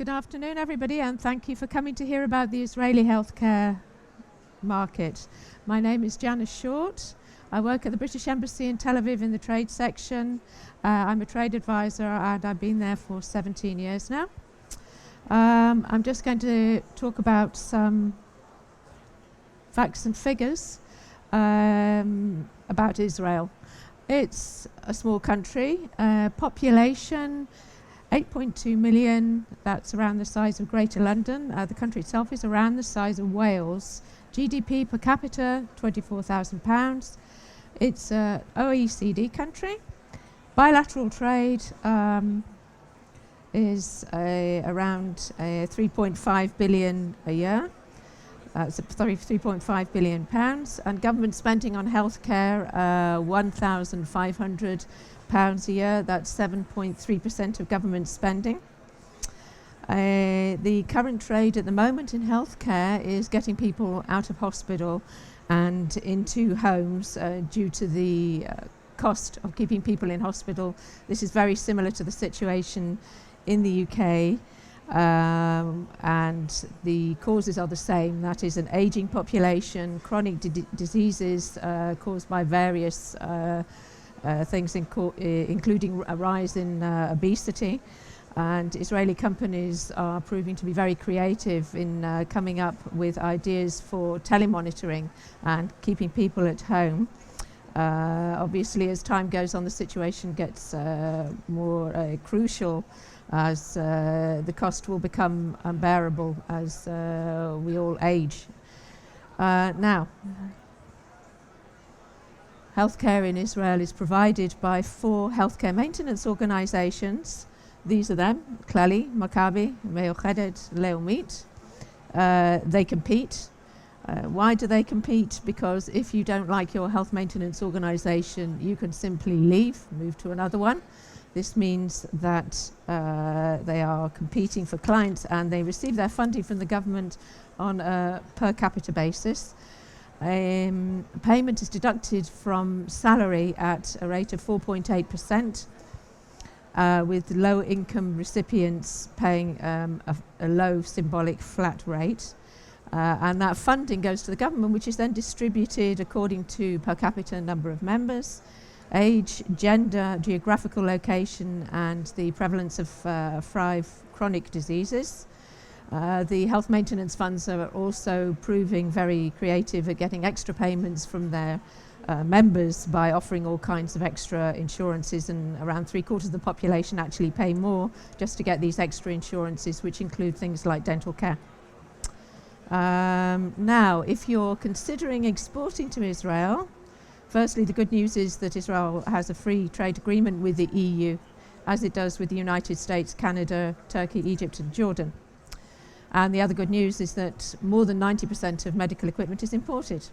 Good afternoon, everybody, and thank you for coming to hear about the Israeli healthcare market. My name is Janna Shortt. I work at the British Embassy in Tel Aviv in the trade section. I'm a trade advisor and I've been there for 17 years now. I'm just going to talk about some facts and figures about Israel. It's a small country, population 8.2 million, that's around the size of Greater London. The country itself is around the size of Wales. GDP per capita, £24,000. It's an OECD country. Bilateral trade is around 3.5 billion a year. 3.5 billion pounds, and government spending on healthcare, £1,500 a year. That's 7.3% of government spending. The current trade at the moment in healthcare is getting people out of hospital and into homes due to the cost of keeping people in hospital. This is very similar to the situation in the UK. And the causes are the same. That is an aging population, chronic diseases caused by various things, including a rise in obesity. And Israeli companies are proving to be very creative in coming up with ideas for telemonitoring and keeping people at home. Obviously, as time goes on, the situation gets more crucial, as the cost will become unbearable as we all age. Now, healthcare in Israel is provided by 4 healthcare maintenance organizations. These are them: Klali, Maccabi, Me'ochedet, Leumit. They compete. Why do they compete? Because if you don't like your health maintenance organization, you can simply leave, move to another one. This means that they are competing for clients and they receive their funding from the government on a per capita basis. Payment is deducted from salary at a rate of 4.8%, with low income recipients paying a low symbolic flat rate. And that funding goes to the government, which is then distributed according to per capita number of members, age, gender, geographical location, and the prevalence of 5 chronic diseases. The health maintenance funds are also proving very creative at getting extra payments from their members by offering all kinds of extra insurances, and around 3/4 of the population actually pay more just to get these extra insurances, which include things like dental care. Now, if you're considering exporting to Israel, firstly, the good news is that Israel has a free trade agreement with the EU, as it does with the United States, Canada, Turkey, Egypt, and Jordan. And the other good news is that more than 90% of medical equipment is imported.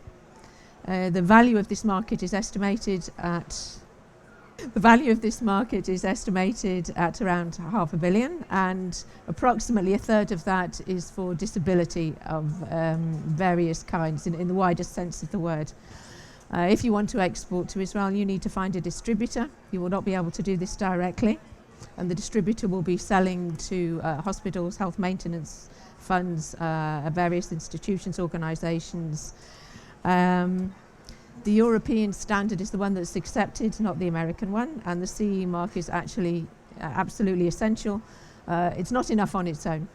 The value of this market is estimated at around £500 million, and approximately 1/3 of that is for disability of various kinds in the widest sense of the word. If you want to export to Israel, you need to find a distributor. You will not be able to do this directly, and the distributor will be selling to hospitals, health maintenance funds, various institutions, organizations. The European standard is the one that's accepted, not the American one, and the CE mark is actually absolutely essential. It's not enough on its own.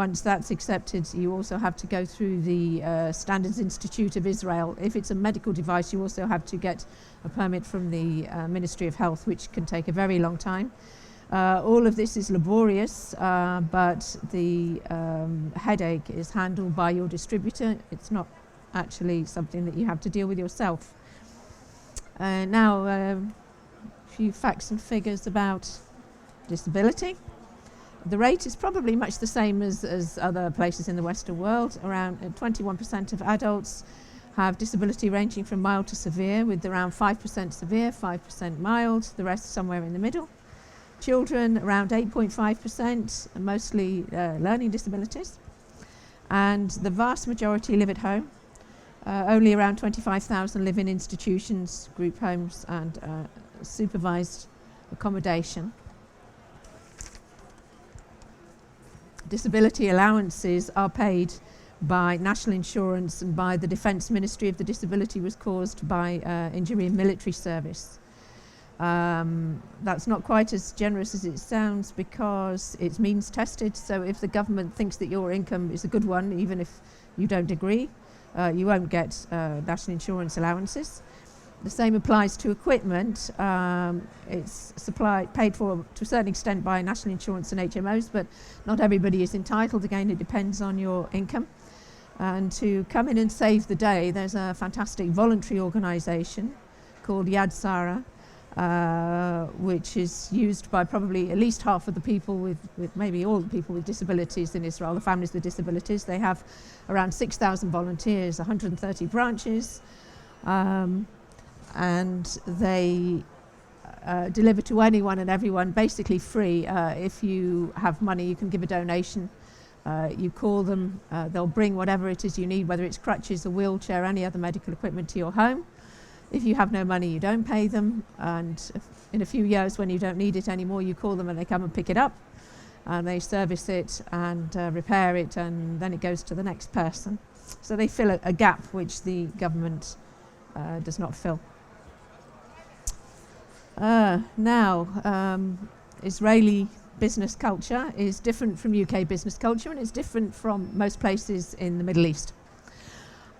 Once that's accepted, you also have to go through the Standards Institute of Israel. If it's a medical device, you also have to get a permit from the Ministry of Health, which can take a very long time. All of this is laborious, but the headache is handled by your distributor. It's not actually something that you have to deal with yourself. Now, a few facts and figures about disability. The rate is probably much the same as other places in the Western world. Around 21% of adults have disability ranging from mild to severe, with around 5% severe, 5% mild, the rest somewhere in the middle. Children, around 8.5%, mostly learning disabilities. And the vast majority live at home. Only around 25,000 live in institutions, group homes, and supervised accommodation. disability allowances are paid by national insurance and by the Defence Ministry if the disability was caused by injury in military service. That's not quite as generous as it sounds because it's means tested, so if the government thinks that your income is a good one, even if you don't agree, you won't get national insurance allowances. The same applies to equipment. It's paid for to a certain extent by national insurance and HMOs, but not everybody is entitled. Again, it depends on your income. And to come in and save the day, there's a fantastic voluntary organisation called Yad Sarah, which is used by probably at least half of the people with maybe all the people with disabilities in Israel, the families with disabilities. They have around 6,000 volunteers, 130 branches, and they deliver to anyone and everyone basically free. If you have money, you can give a donation. You call them, they'll bring whatever it is you need, whether it's crutches, a wheelchair, any other medical equipment to your home. If you have no money, you don't pay them, and in a few years when you don't need it anymore, you call them and they come and pick it up, and they service it and repair it, and then it goes to the next person. So they fill a gap which the government does not fill. Israeli business culture is different from UK business culture, and it's different from most places in the Middle East.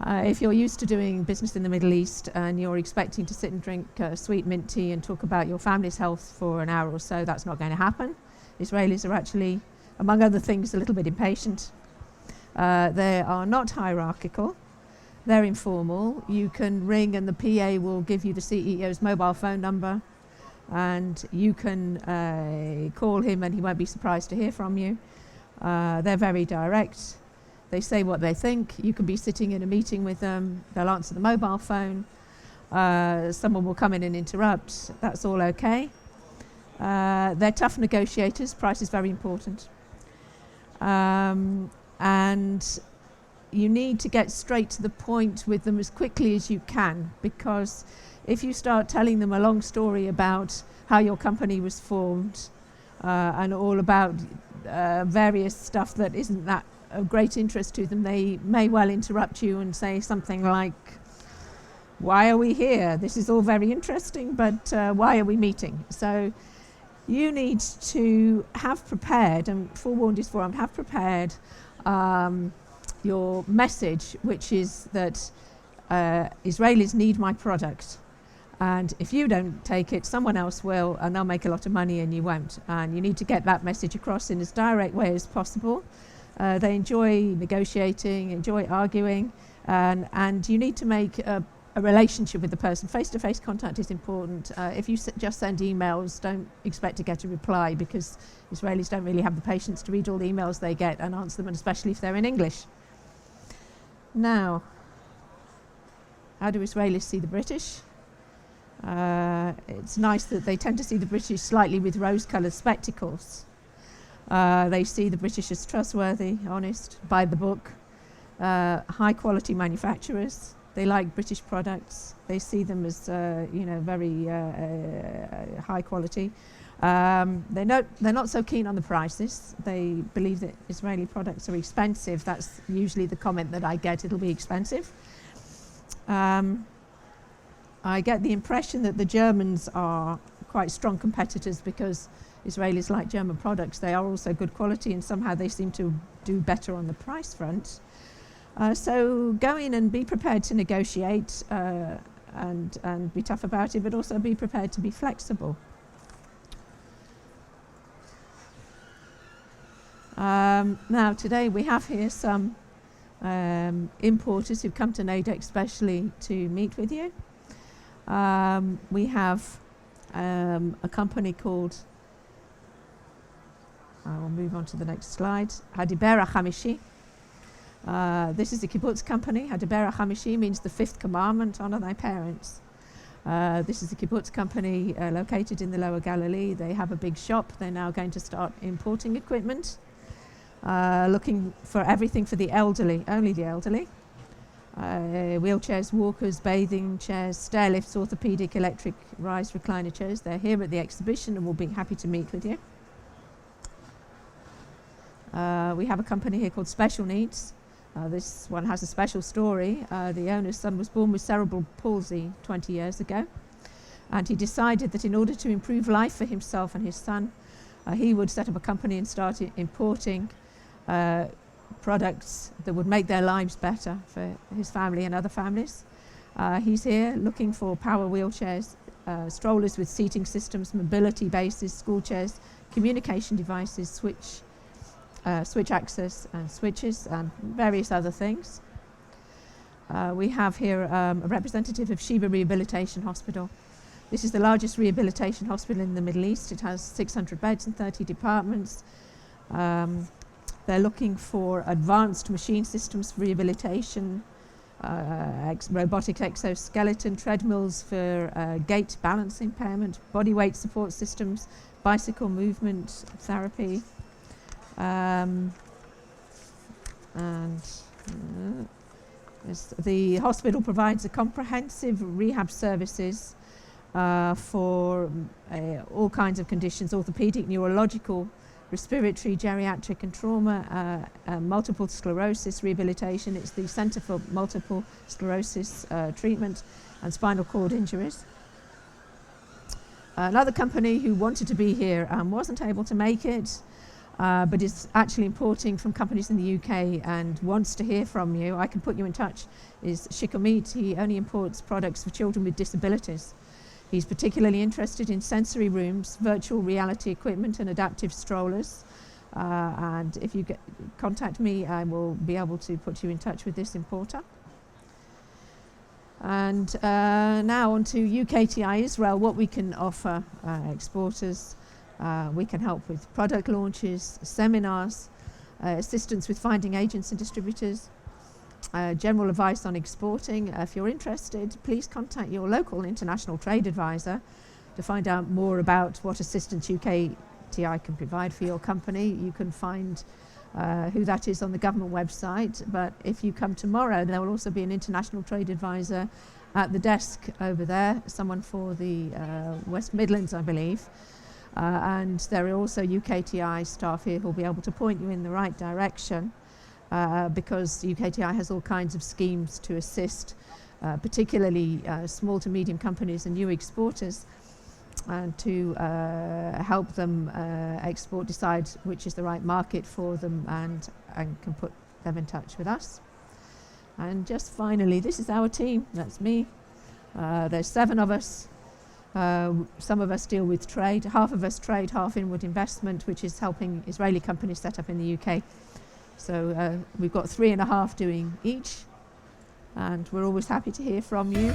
If you're used to doing business in the Middle East and you're expecting to sit and drink sweet mint tea and talk about your family's health for an hour or so, that's not going to happen. Israelis are actually, among other things, a little bit impatient. They are not hierarchical. They're informal. You can ring and the PA will give you the CEO's mobile phone number, and you can call him and he won't be surprised to hear from you. They're very direct. They say what they think. You can be sitting in a meeting with them. They'll answer the mobile phone. Someone will come in and interrupt. That's all okay. They're tough negotiators. Price is very important. And you need to get straight to the point with them as quickly as you can, because if you start telling them a long story about how your company was formed and all about various stuff that isn't that of great interest to them, they may well interrupt you and say something like, "Why are we here? This is all very interesting, but why are we meeting?" So you need to have prepared, and forewarned is forearmed, have prepared your message, which is that Israelis need my product, and if you don't take it, someone else will, and they'll make a lot of money and you won't. And you need to get that message across in as direct way as possible. They enjoy negotiating, enjoy arguing, and you need to make a relationship with the person. Face-to-face contact is important. If you just send emails, don't expect to get a reply, because Israelis don't really have the patience to read all the emails they get and answer them, and especially if they're in English. Now, how do Israelis see the British? It's nice that they tend to see the British slightly with rose-coloured spectacles. They see the British as trustworthy, honest, by the book, high-quality manufacturers. They like British products. They see them as, very high quality. They're not so keen on the prices. They believe that Israeli products are expensive. That's usually the comment that I get. It'll be expensive. I get the impression that the Germans are quite strong competitors because Israelis like German products. They are also good quality, and somehow they seem to do better on the price front. So go in and be prepared to negotiate and be tough about it, but also be prepared to be flexible. Now today we have here some importers who've come to NADEC specially to meet with you. We have a company called, I will move on to the next slide, Hadibera Hamishi. This is a kibbutz company. Hadibera Hamishi means the fifth commandment, honor thy parents. This is a kibbutz company located in the Lower Galilee. They have a big shop. They're now going to start importing equipment, looking for everything for the elderly, only the elderly. Wheelchairs, walkers, bathing chairs, stair lifts, orthopedic, electric, rise recliner chairs. They're here at the exhibition and will be happy to meet with you. We have a company here called Special Needs. This one has a special story. The owner's son was born with cerebral palsy 20 years ago, and he decided that in order to improve life for himself and his son, he would set up a company and start importing products that would make their lives better for his family and other families. He's here looking for power wheelchairs, strollers with seating systems, mobility bases, school chairs, communication devices, switch access and switches, and various other things. We have here a representative of Sheba Rehabilitation Hospital. This is the largest rehabilitation hospital in the Middle East. It has 600 beds and 30 departments. They're looking for advanced machine systems for rehabilitation, robotic exoskeleton, treadmills for gait balance impairment, body weight support systems, bicycle movement therapy, the hospital provides a comprehensive rehab services for all kinds of conditions: orthopedic, neurological, respiratory, geriatric and trauma, multiple sclerosis rehabilitation. It's the Centre for Multiple Sclerosis Treatment and Spinal Cord Injuries. Another company who wanted to be here wasn't able to make it, but is actually importing from companies in the UK and wants to hear from you. I can put you in touch, is Shikomit. He only imports products for children with disabilities. He's particularly interested in sensory rooms, virtual reality equipment and adaptive strollers. And if you contact me, I will be able to put you in touch with this importer. And now on to UKTI Israel, what we can offer exporters. We can help with product launches, seminars, assistance with finding agents and distributors, general advice on exporting. If you're interested, please contact your local international trade advisor to find out more about what assistance UKTI can provide for your company. You can find who that is on the government website, but if you come tomorrow, there will also be an international trade advisor at the desk over there, someone for the West Midlands, I believe. And there are also UKTI staff here who will be able to point you in the right direction, because UKTI has all kinds of schemes to assist particularly small to medium companies and new exporters, and to help them export, decide which is the right market for them, and can put them in touch with us. And just finally, this is our team. That's me. There's 7 of us. Some of us deal with trade. Half of us trade, half inward investment, which is helping Israeli companies set up in the UK. So we've got 3.5 doing each, and we're always happy to hear from you.